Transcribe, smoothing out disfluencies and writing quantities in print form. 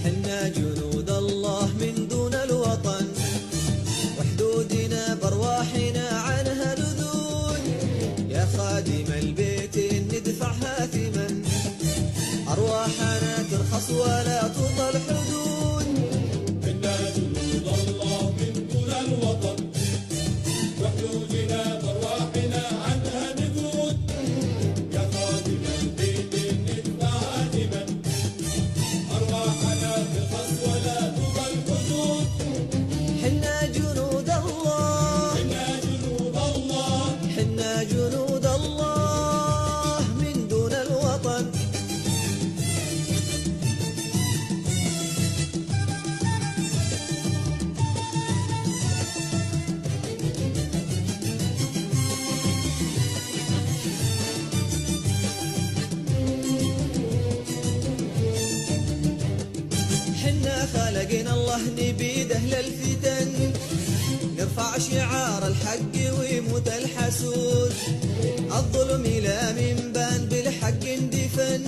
حنا جنود الله من دون الوطن، وحدودنا بارواحنا عنها نذود. يا خادم البيت ندفعها ثمن، أرواحنا ترخص ولا تطل حدود. حنا جنود الله من دون الوطن، وحدودنا بارواحنا عنها نذود. يا خادم البيت ندفعها ثمن، أرواحنا ترخص ولا تطل حدود. حنا جنود الله، حنا جنود الله، حنا جنود الله من دون الوطن. حنا خلقنا الله نبيد أهل الفتن، نرفع شعار الحق ويموت الحسود. الظلم لا من بان بالحق اندفن،